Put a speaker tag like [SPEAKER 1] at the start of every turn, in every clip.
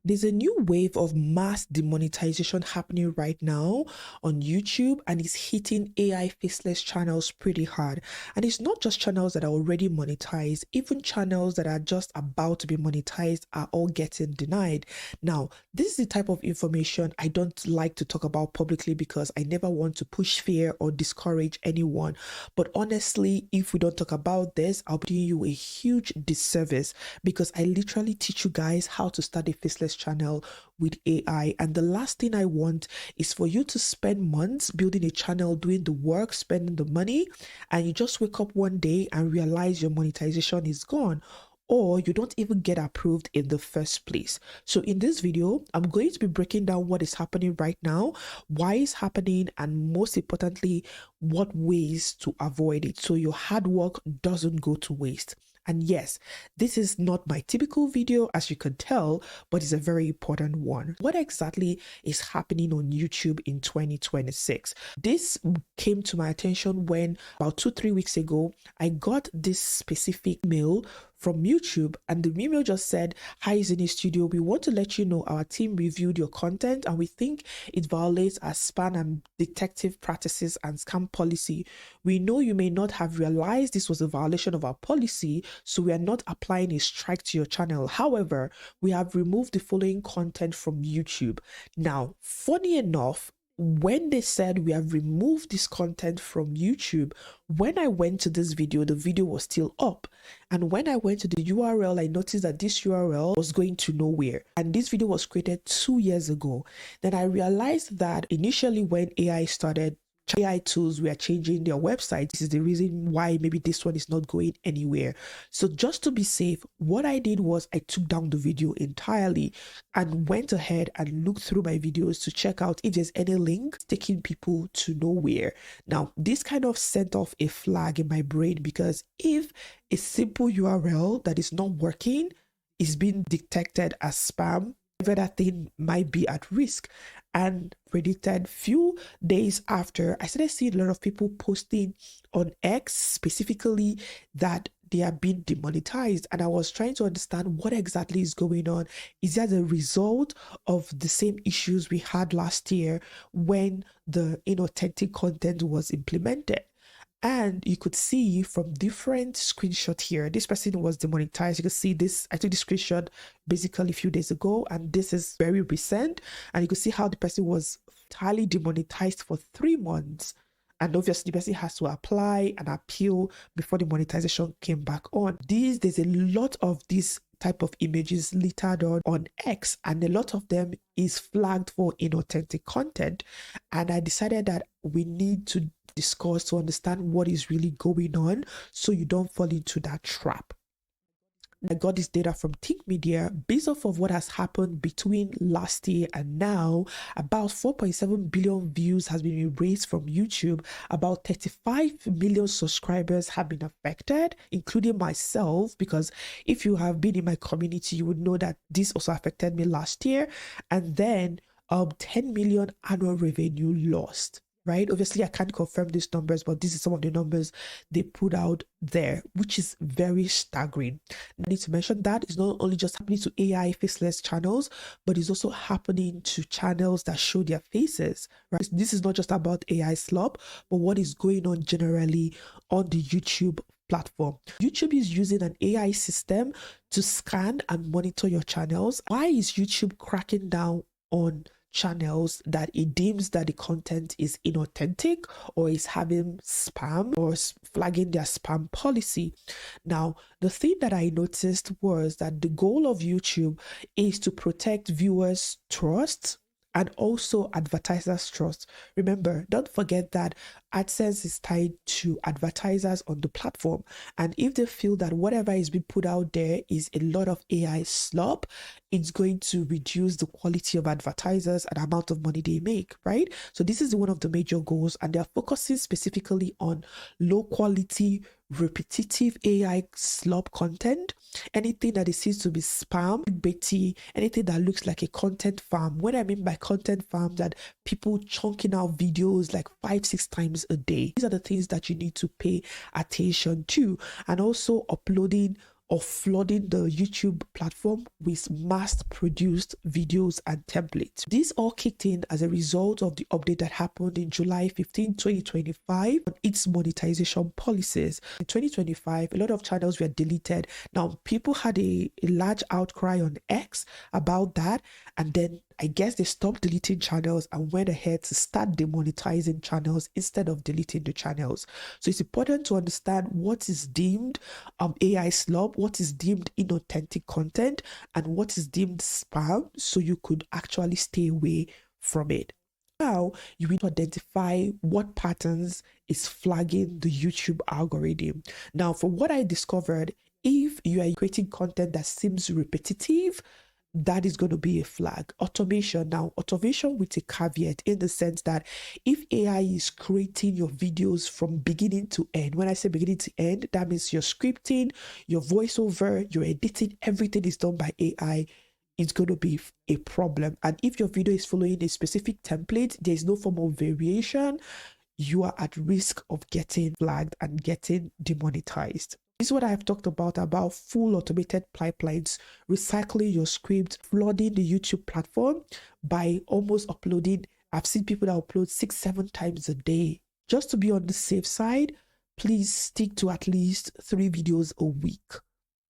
[SPEAKER 1] There's a new wave of mass demonetization happening right now on YouTube, and it's hitting AI faceless channels pretty hard. And it's not just channels that are already monetized, even channels that are just about to be monetized are all getting denied. Now, this is the type of information I don't like to talk about publicly because I never want to push fear or discourage anyone. But honestly, if we don't talk about this, I'll be doing you a huge disservice because I literally teach you guys how to start a faceless channel with AI. And the last thing I want is for you to spend months building a channel, doing the work, spending the money, and you just wake up one day and realize your monetization is gone, or you don't even get approved in the first place. So in this video, I'm going to be breaking down what is happening right now, why it's happening, and most importantly, what ways to avoid it so your hard work doesn't go to waste. And yes, this is not my typical video, as you can tell, but it's a very important one. What exactly is happening on YouTube in 2026? This came to my attention when about 2-3 weeks ago, I got this specific mail from YouTube, and the email just said, "Hi Zinny Studio, we want to let you know our team reviewed your content and we think it violates our spam and detective practices and scam policy. We know you may not have realized this was a violation of our policy, so we are not applying a strike to your channel. However, we have removed the following content from YouTube." Now, funny enough, when they said we have removed this content from YouTube, when I went to this video, the video was still up. And when I went to the URL, I noticed that this URL was going to nowhere. And this video was created 2 years ago. Then I realized that initially when AI tools were changing their website. This is the reason why maybe this one is not going anywhere. So just to be safe, what I did was I took down the video entirely and went ahead and looked through my videos to check out if there's any link taking people to nowhere. Now, this kind of sent off a flag in my brain because if a simple URL that is not working is being detected as spam, that thing might be at risk. And predicted few days after, I started seeing a lot of people posting on X specifically that they are being demonetized, and I was trying to understand what exactly is going on. Is that the result of the same issues we had last year when the inauthentic content was implemented? And you could see from different screenshots here, this person was demonetized. You can see this, I took this screenshot basically a few days ago, and this is very recent. And you can see how the person was entirely demonetized for 3 months. And obviously the person has to apply and appeal before the monetization came back on. There's a lot of these type of images littered on X, and a lot of them is flagged for inauthentic content. And I decided that we need to discuss to understand what is really going on so you don't fall into that trap. I got this data from Think Media. Based off of what has happened between last year and now, about 4.7 billion views has been erased from YouTube. About 35 million subscribers have been affected, including myself, because if you have been in my community, you would know that this also affected me last year. And then 10 million annual revenue lost. Right? Obviously, I can't confirm these numbers, but this is some of the numbers they put out there, which is very staggering. I need to mention that it's not only just happening to AI faceless channels, but it's also happening to channels that show their faces. Right? This is not just about AI slop, but what is going on generally on the YouTube platform. YouTube is using an AI system to scan and monitor your channels. Why is YouTube cracking down on channels that it deems that the content is inauthentic or is having spam or flagging their spam policy? Now, the thing that I noticed was that the goal of YouTube is to protect viewers' trust and also advertisers' trust. Remember, don't forget that AdSense is tied to advertisers on the platform. And if they feel that whatever is being put out there is a lot of AI slop, it's going to reduce the quality of advertisers and amount of money they make, right? So this is one of the major goals, and they're focusing specifically on low quality, repetitive AI slop content, anything that is seen to be spam, baity, anything that looks like a content farm. What I mean by content farm, that people chunking out videos like 5-6 times a day. These are the things that you need to pay attention to, and also uploading of flooding the YouTube platform with mass-produced videos and templates. This all kicked in as a result of the update that happened in July 15, 2025 on its monetization policies. In 2025, a lot of channels were deleted. Now, people had a large outcry on X about that, and then I guess they stopped deleting channels and went ahead to start demonetizing channels instead of deleting the channels. So it's important to understand what is deemed AI slop, what is deemed inauthentic content, and what is deemed spam, so you could actually stay away from it. Now, you need to identify what patterns is flagging the YouTube algorithm. Now, from what I discovered, if you are creating content that seems repetitive, that is going to be a flag. Automation. Now, automation with a caveat in the sense that if AI is creating your videos from beginning to end, when I say beginning to end, that means your scripting, your voiceover, your editing, everything is done by AI. It's going to be a problem. And if your video is following a specific template, there is no form of variation, you are at risk of getting flagged and getting demonetized. This is what I've talked about full automated pipelines, recycling your script, flooding the YouTube platform by almost uploading. I've seen people that upload 6-7 times a day. Just to be on the safe side, please stick to at least 3 videos a week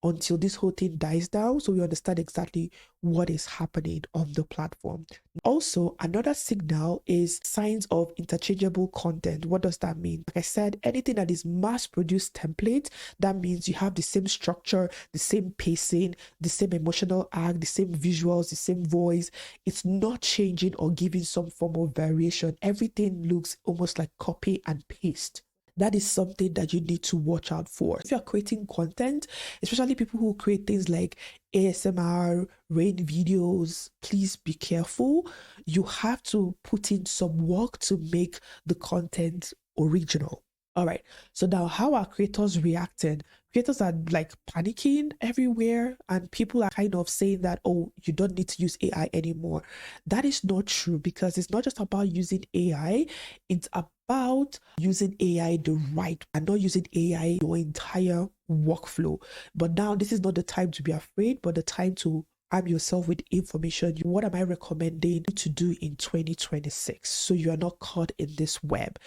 [SPEAKER 1] until this whole thing dies down, so we understand exactly what is happening on the platform. Also, another signal is signs of interchangeable content. What does that mean? Like I said, anything that is mass-produced template, that means you have the same structure, the same pacing, the same emotional arc, the same visuals, the same voice. It's not changing or giving some form of variation. Everything looks almost like copy and paste. That is something that you need to watch out for. If you're creating content, especially people who create things like ASMR, rain videos, please be careful. You have to put in some work to make the content original. All right, so now how are creators reacting? Creators are like panicking everywhere, and people are kind of saying that, oh, you don't need to use AI anymore. That is not true, because it's not just about using AI, it's about using AI the right and not using AI your entire workflow. But now this is not the time to be afraid, but the time to arm yourself with information. What am I recommending you to do in 2026 so you are not caught in this web?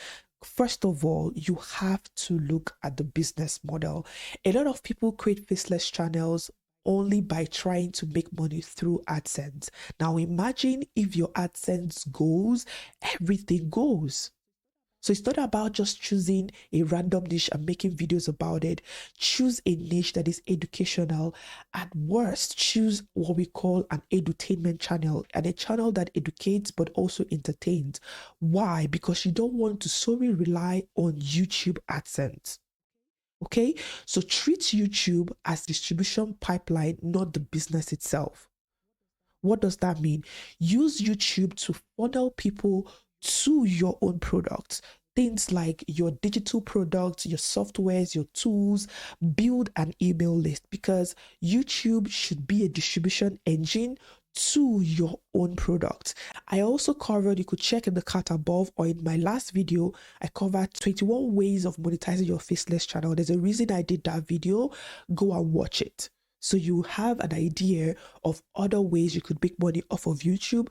[SPEAKER 1] First of all, you have to look at the business model. A lot of people create faceless channels only by trying to make money through AdSense. Now imagine if your AdSense goes, everything goes. So it's not about just choosing a random niche and making videos about it. Choose a niche that is educational. At worst, choose what we call an edutainment channel, and a channel that educates but also entertains. Why? Because you don't want to solely rely on YouTube AdSense. Okay? So treat YouTube as distribution pipeline, not the business itself. What does that mean? Use YouTube to funnel people to your own products. Things like your digital products, your softwares, your tools. Build an email list, because YouTube should be a distribution engine to your own product. I also covered, you could check in the card above, or in my last video, I covered 21 ways of monetizing your faceless channel. There's a reason I did that video. Go and watch it, so you have an idea of other ways you could make money off of YouTube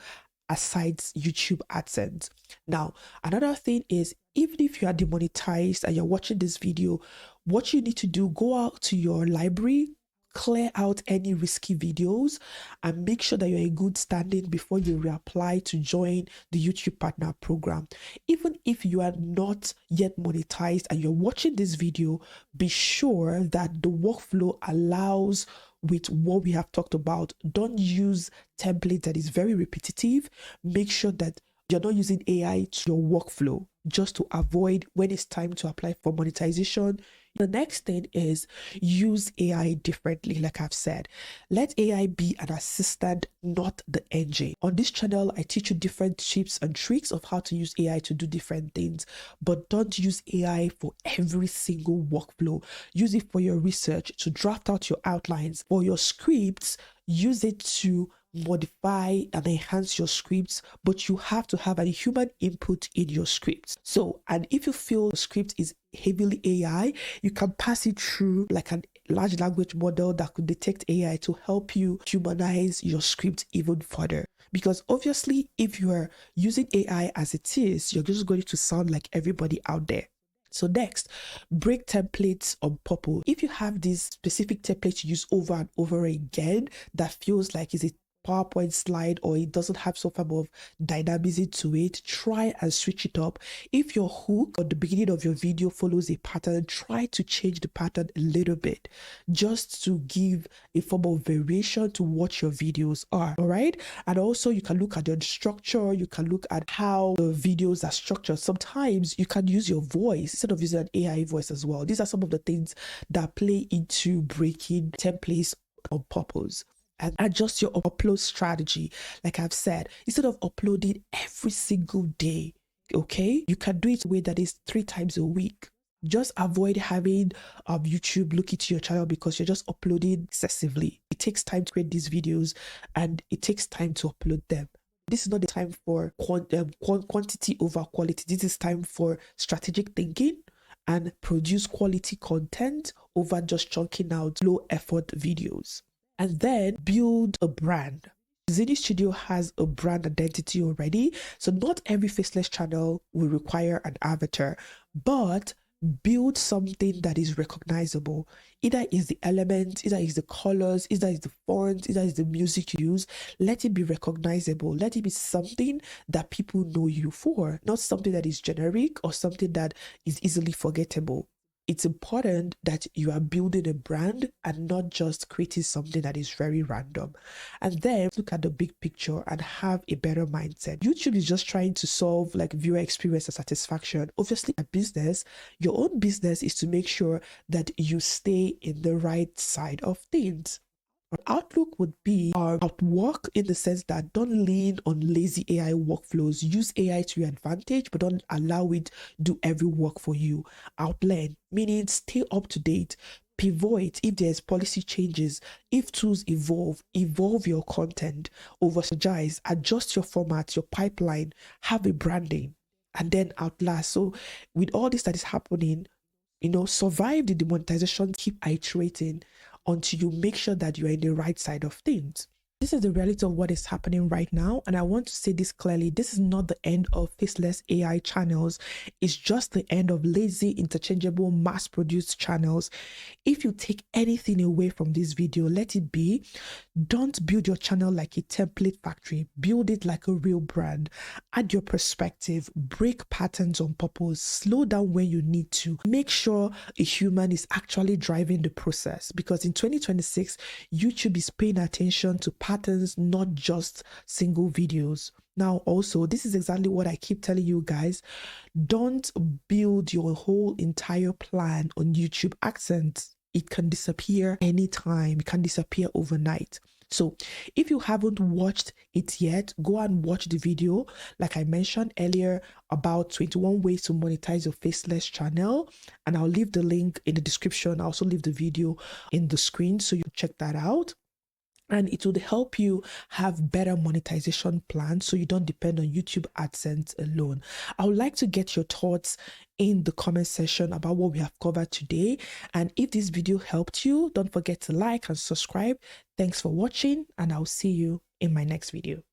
[SPEAKER 1] aside YouTube AdSense. Now, another thing is, even if you are demonetized and you're watching this video, what you need to do, go out to your library, clear out any risky videos, and make sure that you're in good standing before you reapply to join the YouTube Partner Program. Even if you are not yet monetized and you're watching this video, be sure that the workflow allows with what we have talked about. Don't use template that is very repetitive. Make sure that you're not using AI to your workflow, just to avoid when it's time to apply for monetization. The next thing is use AI differently. Like I've said, let AI be an assistant, not the engine. On this channel, I teach you different tips and tricks of how to use AI to do different things, but don't use AI for every single workflow. Use it for your research, to draft out your outlines. For your scripts, use it to modify and enhance your scripts, but you have to have a human input in your scripts. So, and if you feel the script is heavily AI, you can pass it through like large language model that could detect AI to help you humanize your script even further. Because obviously, if you are using AI as it is, you're just going to sound like everybody out there. So next, break templates on purpose. If you have this specific template you use over and over again that feels like it's a PowerPoint slide or it doesn't have some form of dynamism to it, try and switch it up. If your hook or the beginning of your video follows a pattern, try to change the pattern a little bit just to give a form of variation to what your videos are. All right. And also you can look at the structure, you can look at how the videos are structured. Sometimes you can use your voice instead of using an AI voice as well. These are some of the things that play into breaking templates on purpose. And adjust your upload strategy. Like I've said, instead of uploading every single day, okay, you can do it in a way that is 3 times a week. Just avoid having YouTube look into your channel because you're just uploading excessively. It takes time to create these videos and it takes time to upload them. This is not the time for quantity over quality. This is time for strategic thinking and produce quality content over just chunking out low effort videos. And then build a brand. Zinny Studio has a brand identity already, so not every Faceless channel will require an avatar, but build something that is recognizable. Either is the element, either is the colors, either is the font, either is the music you use. Let it be recognizable. Let it be something that people know you for, not something that is generic or something that is easily forgettable. It's important that you are building a brand and not just creating something that is very random. And then look at the big picture and have a better mindset. YouTube is just trying to solve like viewer experience and satisfaction. Obviously, a business, your own business is to make sure that you stay in the right side of things. Our outlook would be outwork in the sense that don't lean on lazy AI workflows. Use AI to your advantage, but don't allow it do every work for you. Outlearn, meaning stay up to date. Pivot if there's policy changes. If tools evolve your content. Overstrategize, adjust your format, your pipeline, have a branding, and then outlast. So with all this that is happening, survive the demonetization, keep iterating until you make sure that you are in the right side of things. This is the reality of what is happening right now, and I want to say this clearly. This is not the end of Faceless AI channels. It's just the end of lazy, interchangeable, mass-produced channels. If you take anything away from this video, let it be, don't build your channel like a template factory. Build it like a real brand. Add your perspective, break patterns on purpose, slow down when you need to. Make sure a human is actually driving the process, because in 2026, YouTube is paying attention to patterns, not just single videos. Now, also, this is exactly what I keep telling you guys. Don't build your whole entire plan on YouTube AdSense. It can disappear anytime. It can disappear overnight. So if you haven't watched it yet, go and watch the video like I mentioned earlier about 21 ways to monetize your Faceless channel, and I'll leave the link in the description. I'll also leave the video in the screen so you check that out. And it would help you have better monetization plans so you don't depend on YouTube AdSense alone. I would like to get your thoughts in the comment section about what we have covered today. And if this video helped you, don't forget to like and subscribe. Thanks for watching, and I'll see you in my next video.